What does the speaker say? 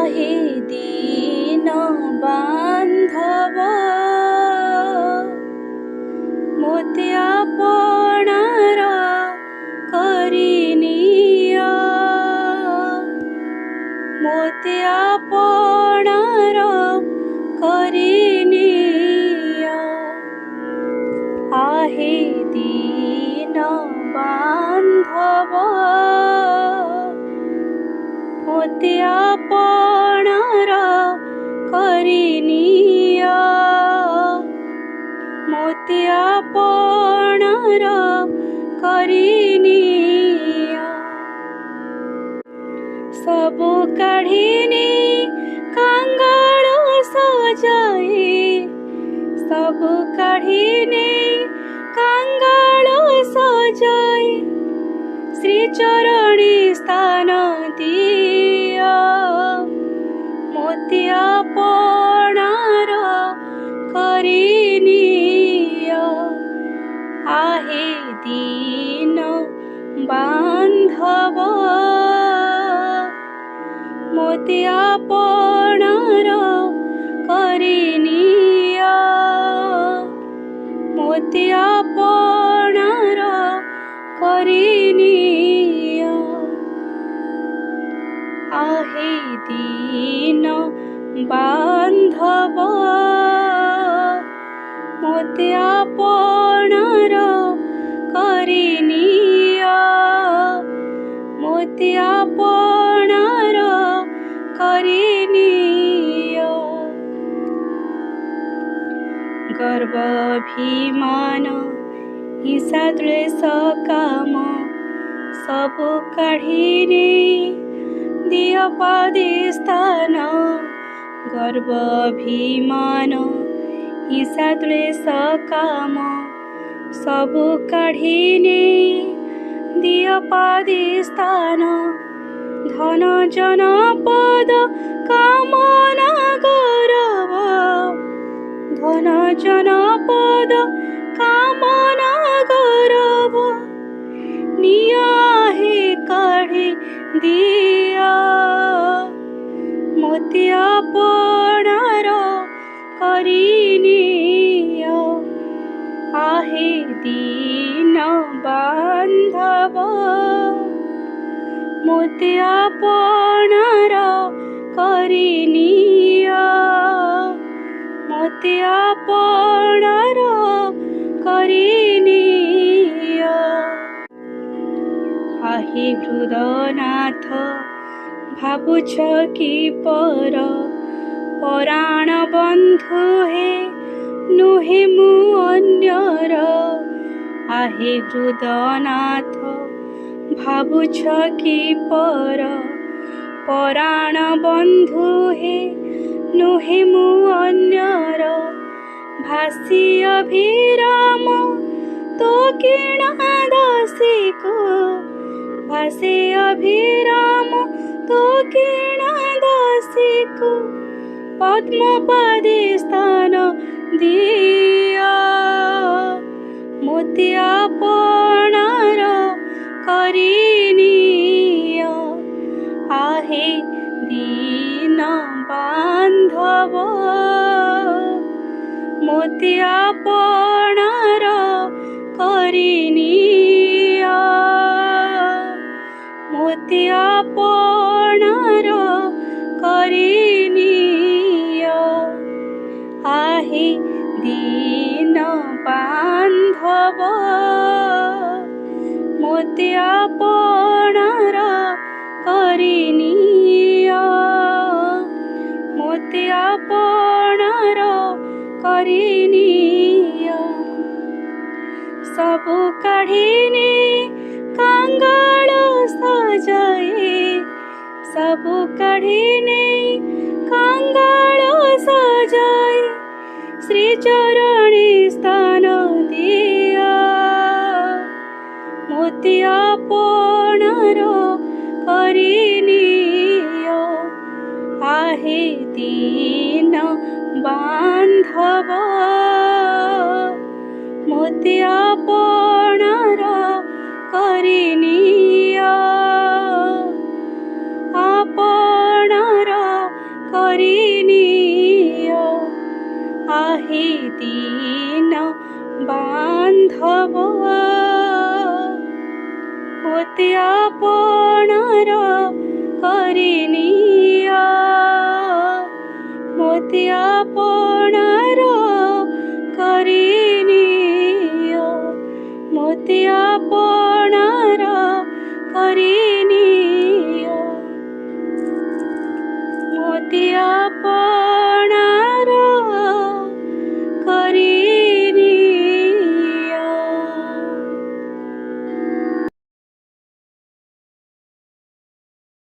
आहे दीन बांधव मोते आपणार करिनिया मोते आपणार करिनिया आहे दीन बांधव मोते आपणार करिनिया मोते आपणार करिनिया सबु काढ़िनी कांगाल सजाए सबु काढ़िनी कांगाल सजाए श्री चरणी स्थान दिया मोते आपणार करिनिया आहे दीन बांधव मोते आपणार करिनिया मोते आपणार करिनिया आहे दीन बांधव मोते आपणार करिनिया मोते आपणार करिनिया गर्वाभिमान हिंसा द्वेष काम सबु काढ़िनी दिय पादे स्थान गर्वाभिमान हिंसा द्वेष काम सबु काढ़िनी दिय पादे स्थान धन जन पद कामना गौरव धन जन पद कामना गौरव निया हे काढ़ी दिया मोते आपणार करिनिया आहे दीन बांधव मोते आपणार करिनिया मोते आपणार करिनिया आहे हृदनाथ भावुछ कि पर पराण बंधु हे नुहे मु अन्यर आहे हृदनाथ भावुछ कि पर पराण बंधु हे नुहे मु अन्यर भासी अभिराम तो किणा दासी को भासे अभिराम तो किणा दासी को पद्म पादे स्थान दिया मोते आपणार करिनिया आहे दीन बांधव मोते आपणार करिनिया मोते आपणार करिनिया आहे दीन बांधव मोते आपणार करिनिया मोते आपणार करिनिया सबु काढ़िनी कांगाल सजाए सबु काढ़िनी कांगाल सजाए श्री चरणी स्थान दिया मोते आपणार करिनिया आहे दीन बांधव मोते आपणार करिनिया आपणार କରିନିଅ आहे दीन बांधव ମୋତେ ଆପଣାର କରିନିଅ ମୋତେ ଆପଣାର କରିନିଅ ମୋତେ